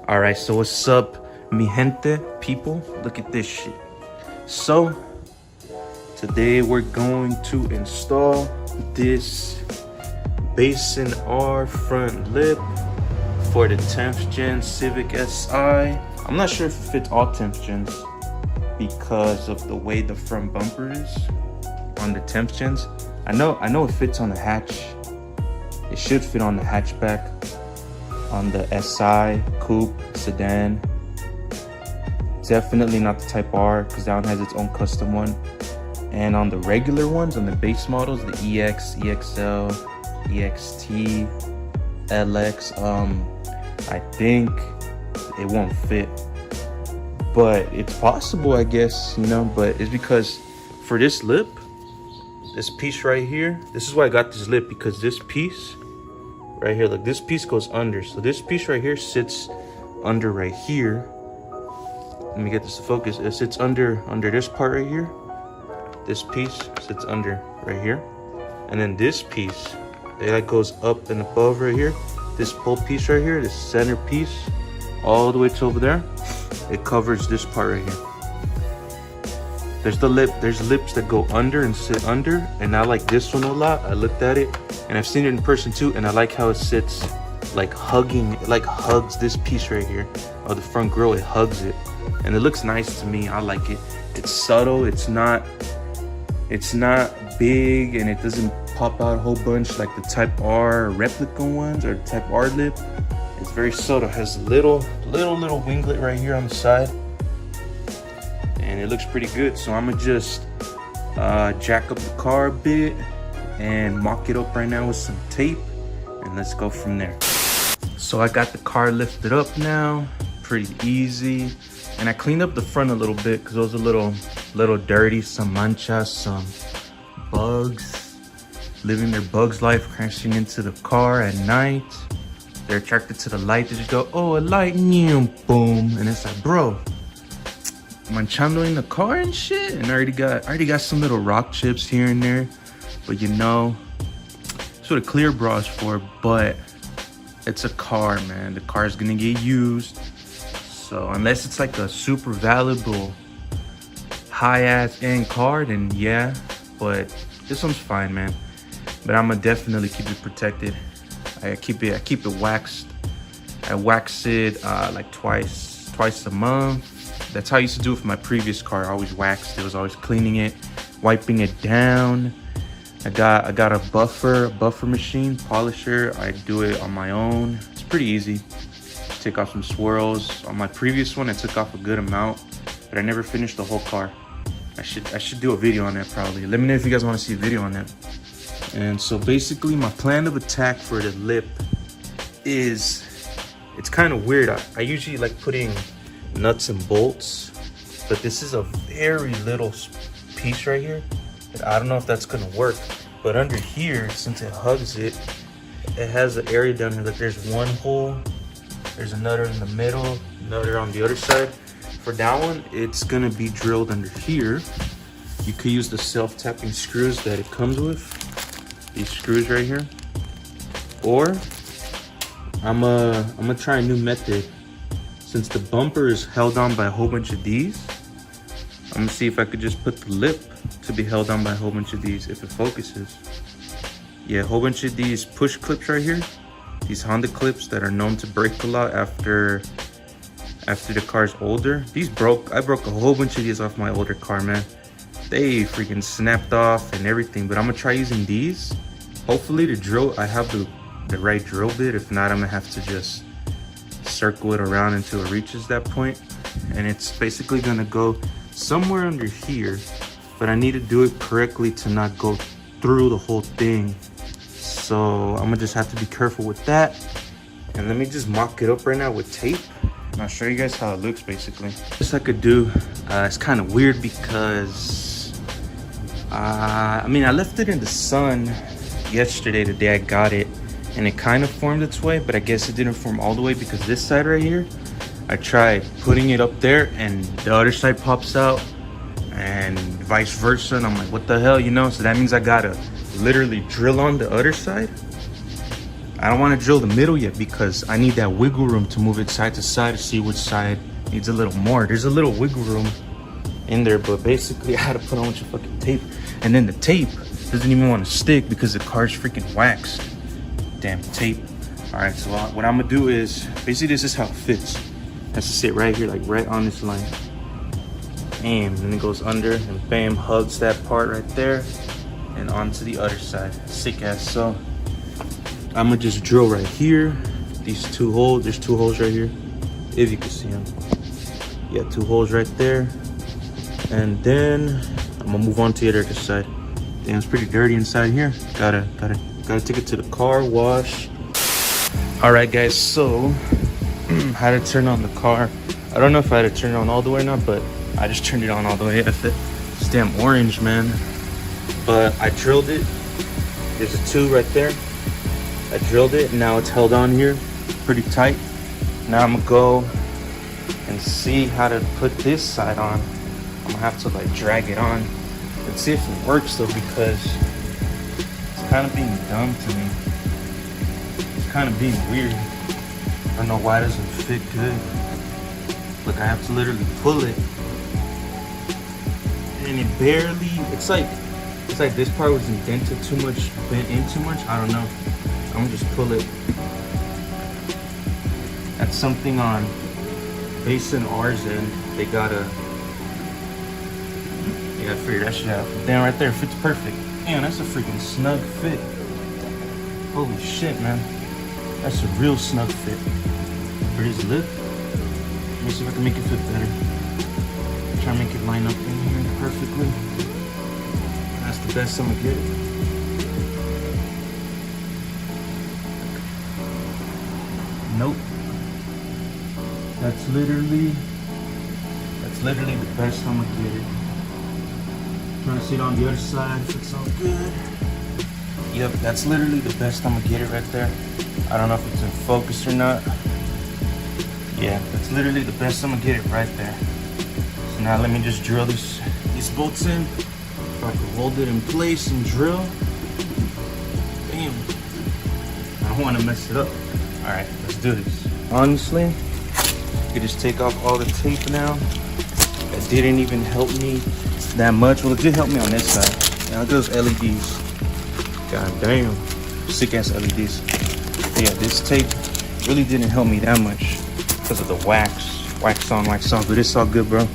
All right, so what's up, mi gente, people? Look at this shit. So today we're going to install this Bayson R front lip for the 10th gen Civic Si. I'm not sure if it fits all 10th gens because of the way the front bumper is on the 10th gens. I know it fits on the hatch. It should fit on the hatchback, on the SI, coupe, sedan. Definitely not the Type R, because that one has its own custom one. And on the regular ones, on the base models, the EX, EXL, EXT, LX, I think it won't fit. But it's possible, I guess, you know, but it's because for this lip, this piece right here, this is why I got this lip, because this piece right here, like this piece goes under. So this piece right here sits under right here. Let me get this to focus. It sits under this part right here. This piece sits under right here. And then this piece, that goes up and above right here. This pull piece right here, this center piece, all the way to over there, it covers this part right here. There's lips that go under and sit under, and I like this one a lot. I looked at it and I've seen it in person too, and I like how it sits like hugging, it like hugs this piece right here of the front grille. It hugs it and it looks nice to me. I like it. It's subtle, it's not big, and it doesn't pop out a whole bunch like the Type R replica ones or Type R lip. It's very subtle. It has a little winglet right here on the side, and it looks pretty good. So I'm gonna just jack up the car a bit and mock it up right now with some tape, and let's go from there. So I got the car lifted up now, pretty easy, and I cleaned up the front a little bit because it was a little dirty, some manchas, some bugs living their bugs life, crashing into the car at night. They're attracted to the light. They just go, oh, a light, boom, and it's like, bro, manchando in the car and shit. And I already got some little rock chips here and there, but you know, that's what a clear bra is for. But it's a car, man. The car is gonna get used. So unless it's like a super valuable high ass end car, then yeah, but this one's fine, man. But I'm gonna definitely keep it protected. I keep it waxed. I wax it like twice a month. That's how I used to do it for my previous car. I always waxed it. Was always cleaning it, wiping it down. I got a buffer machine, polisher. I do it on my own. It's pretty easy. Take off some swirls. On my previous one, I took off a good amount, but I never finished the whole car. I should do a video on that probably. Let me know if you guys want to see a video on that. And so basically my plan of attack for the lip is, it's kind of weird. I usually like putting nuts and bolts, but this is a very little piece right here. And I don't know if that's gonna work, but under here, since it hugs it, it has an area down here. Like there's one hole, there's another in the middle, another on the other side. For that one, it's gonna be drilled under here. You could use the self-tapping screws that it comes with. These screws right here. Or I'm gonna try a new method. Since the bumper is held on by a whole bunch of these, I'm gonna see if I could just put the lip to be held on by a whole bunch of these if it focuses. Yeah, a whole bunch of these push clips right here. These Honda clips that are known to break a lot after the car's older. I broke a whole bunch of these off my older car, man. They freaking snapped off and everything, but I'm gonna try using these. Hopefully the drill, I have the right drill bit. If not, I'm gonna have to just circle it around until it reaches that point. And it's basically gonna go somewhere under here, but I need to do it correctly to not go through the whole thing. So I'm gonna just have to be careful with that. And let me just mock it up right now with tape. And I'll show you guys how it looks basically. This I could do, it's kind of weird because, I mean, I left it in the sun yesterday, the day I got it, and it kind of formed its way, but I guess it didn't form all the way because this side right here, I tried putting it up there and the other side pops out and vice versa. And I'm like, what the hell, you know? So that means I gotta literally drill on the other side. I don't want to drill the middle yet because I need that wiggle room to move it side to side to see which side needs a little more. There's a little wiggle room in there, but basically I had to put on a bunch of fucking tape. And then the tape doesn't even want to stick because the car's freaking waxed. Damn tape. All right, so what I'm gonna do is, basically this is how it fits. It has to sit right here, like right on this line. And then it goes under and bam, hugs that part right there and onto the other side. Sick ass. So I'm gonna just drill right here. These 2 holes, there's 2 holes right here. If you can see them. Yeah, 2 holes right there. And then I'm gonna move on to the other side. Damn, it's pretty dirty inside here. Gotta take it to the car wash. All right, guys, so how to turn on the car. I don't know if I had to turn it on all the way or not, but I just turned it on all the way. It's damn orange, man. But I drilled it. There's a 2 right there. I drilled it, and now it's held on here pretty tight. Now I'm gonna go and see how to put this side on. I'm gonna have to like drag it on. Let's see if it works though, because it's kind of being dumb to me. It's kind of being weird. I don't know why it doesn't fit good. Look, I have to literally pull it. And it barely, it's like this part was indented too much, bent in too much. I don't know. I'm gonna just pull it. That's something on Bayson R's end. They gotta figure that shit out. Damn, right there, fits perfect. Damn, that's a freaking snug fit. Holy shit, man. That's a real snug fit. For his lip. Let me see if I can make it fit better. Try to make it line up in here perfectly. That's the best I'm gonna get. Nope. That's literally the best I'm gonna get it. Trying to see it on the other side if it's all good. Yep, that's literally the best I'm gonna get it right there. I don't know if it's in focus or not. Yeah, that's literally the best I'm gonna get it right there. So now let me just drill these bolts in. If I can hold it in place and drill. Damn. I don't want to mess it up. All right, let's do this. Honestly, you could just take off all the tape now. That didn't even help me that much. Well, it did help me on this side. Now those LEDs. God damn. Sick ass LEDs. Yeah, this tape really didn't help me that much because of the wax. Wax on, but it's all good, bro.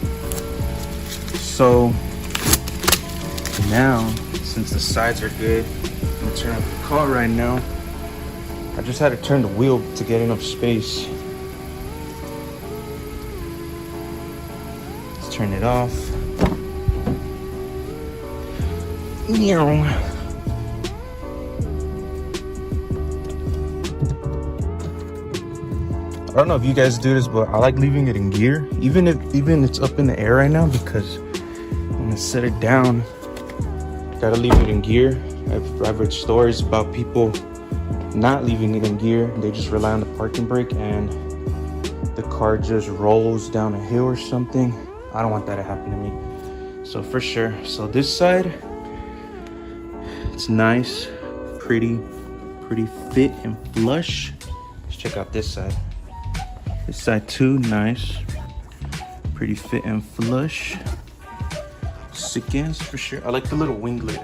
So now, since the sides are good, I'm gonna turn up the car right now. I just had to turn the wheel to get enough space. Let's turn it off. I don't know if you guys do this, but I like leaving it in gear, even it's up in the air right now, because I'm gonna set it down. Gotta leave it in gear. I've read stories about people not leaving it in gear. They just rely on the parking brake and the car just rolls down a hill or something. I don't want that to happen to me. So for sure. So this side, it's nice, pretty fit and flush. Let's check out this side. This side too, nice, pretty fit and flush. Sick ass for sure. I like the little winglet.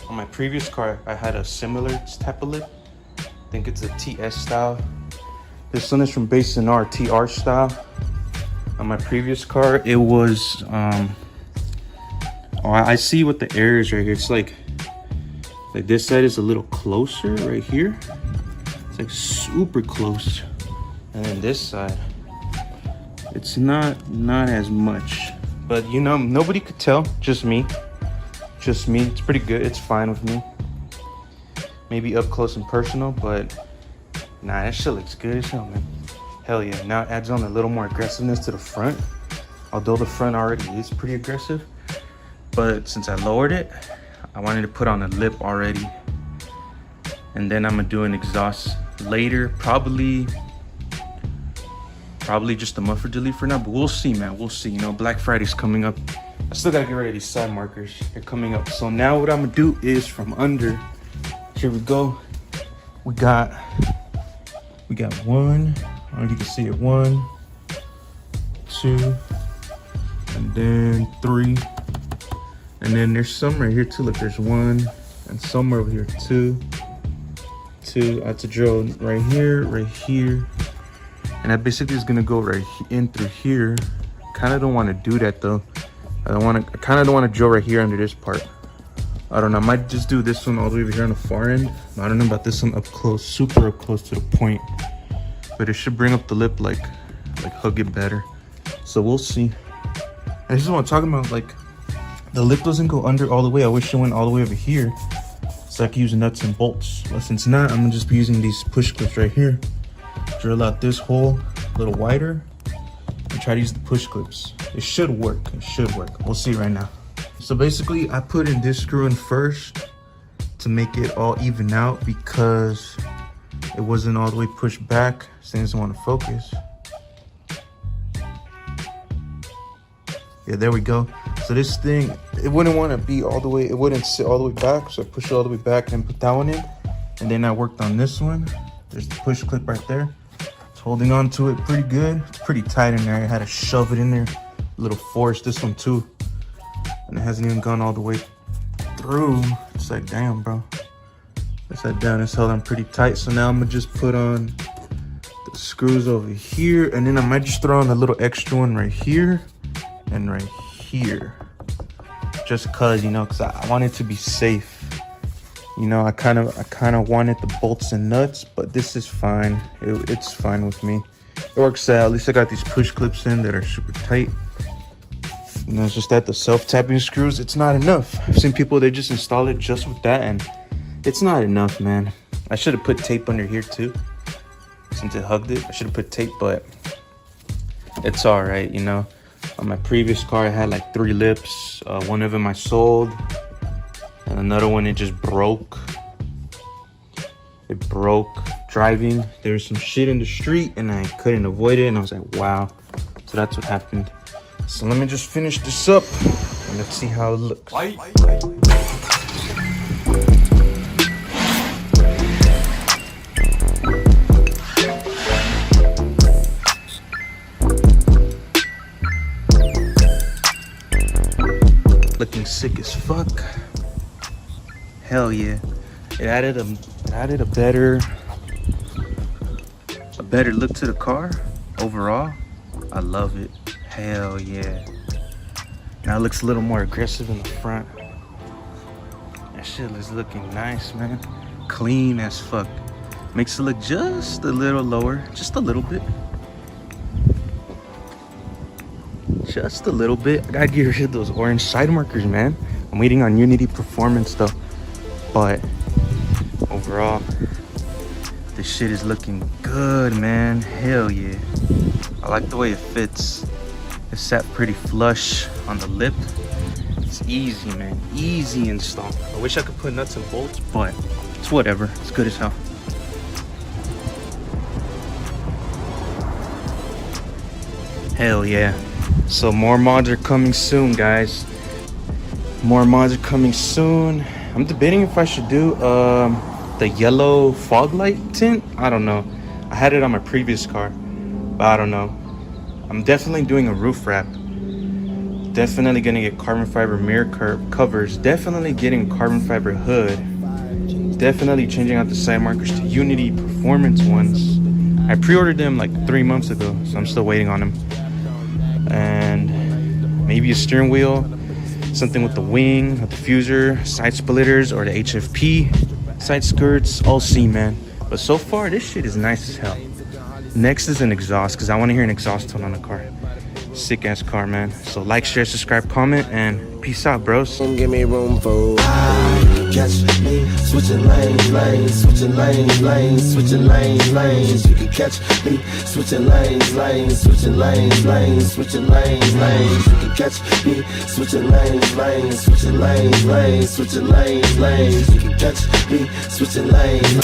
On my previous car, I had a similar type of lip. I think it's a TS style. This one is from Bayson R, TR style. On my previous car, it was, I see what the error is right here. It's like this side is a little closer right here. It's like super close. And then this side, it's not as much. But you know, nobody could tell, just me. Just me, it's pretty good, it's fine with me. Maybe up close and personal, but nah, that shit looks good as hell, man. Hell yeah, now it adds on a little more aggressiveness to the front. Although the front already is pretty aggressive. But since I lowered it, I wanted to put on a lip already. And then I'm gonna do an exhaust later, probably just a muffler delete for now, but we'll see, man. We'll see. You know, Black Friday's coming up. I still gotta get rid of these side markers. They're coming up. So now what I'm gonna do is from under, here we go. We got We got 1, I don't know if you can see it, 1, 2, and then 3. And then there's some right here too. Look, there's 1, and somewhere over here 2. I have to drill right here, and that basically is gonna go right in through here. Kind of don't want to do that though. I kind of don't want to drill right here under this part. I don't know. I might just do this one all the way over here on the far end. I don't know about this one up close, super up close to the point, but it should bring up the lip, like hug it better. So we'll see. And this is what I'm talking about. Like, the lip doesn't go under all the way. I wish it went all the way over here, so I can use nuts and bolts. But since not, I'm gonna just be using these push clips right here. Drill out this hole a little wider and try to use the push clips. It should work. It should work. We'll see right now. So basically, I put in this screw in first to make it all even out because it wasn't all the way pushed back. So it doesn't want to focus. Yeah, there we go. So this thing, it wouldn't want to be all the way, it wouldn't sit all the way back. So I pushed it all the way back and put that one in. And then I worked on this one. There's the push clip right there. It's holding on to it pretty good. It's pretty tight in there. I had to shove it in there. A little force, this one too. And it hasn't even gone all the way through. It's like, damn, bro. It's that down, it's held on pretty tight. So now I'm gonna just put on the screws over here. And then I might just throw on a little extra one right here and right here. Just cause, you know, cause I want it to be safe. You know, I kind of wanted the bolts and nuts, but this is fine. It's fine with me. It works out. At least I got these push clips in that are super tight. You know, it's just that the self-tapping screws, it's not enough. I've seen people, they just install it just with that, and it's not enough, man. I should have put tape under here too, since it hugged it. I should have put tape, but it's all right, you know. On my previous car, I had like 3 lips. One of them I sold, and another one, it just broke. It broke driving. There was some shit in the street, and I couldn't avoid it, and I was like, wow. So that's what happened. So let me just finish this up, and let's see how it looks. Looking sick as fuck. Hell yeah. It added a better look to the car overall. I love it. Hell yeah. Now it looks a little more aggressive in the front. That shit is looking nice, man. Clean as fuck. Makes it look just a little lower, just a little bit. Just a little bit. I gotta get rid of those orange side markers, man. I'm waiting on Unity Performance though. But overall, this shit is looking good, man. Hell yeah. I like the way it fits. It's sat pretty flush on the lip. It's easy, man. Easy install. I wish I could put nuts and bolts, but it's whatever. It's good as hell. Hell yeah. So more mods are coming soon, guys. More mods are coming soon. I'm debating if I should do the yellow fog light tint. I don't know. I had it on my previous car, but I don't know. I'm definitely doing a roof wrap. Definitely gonna get carbon fiber mirror covers. Definitely getting carbon fiber hood. Definitely changing out the side markers to Unity Performance ones. I pre-ordered them like 3 months ago, so I'm still waiting on them. And maybe a steering wheel, something with the wing, a diffuser, side splitters, or the HFP side skirts. All see, man. But so far, this shit is nice as hell. Next is an exhaust, because I want to hear an exhaust tone on the car. Sick ass car, man. So like, share, subscribe, comment, and peace out, bros. Give me room for catch me switching lanes, switching lanes, switching lanes. You can catch me switching lanes, switching lanes, switching lanes. You can catch me switching lanes, switching lanes, switching lanes. You can catch me switching lanes.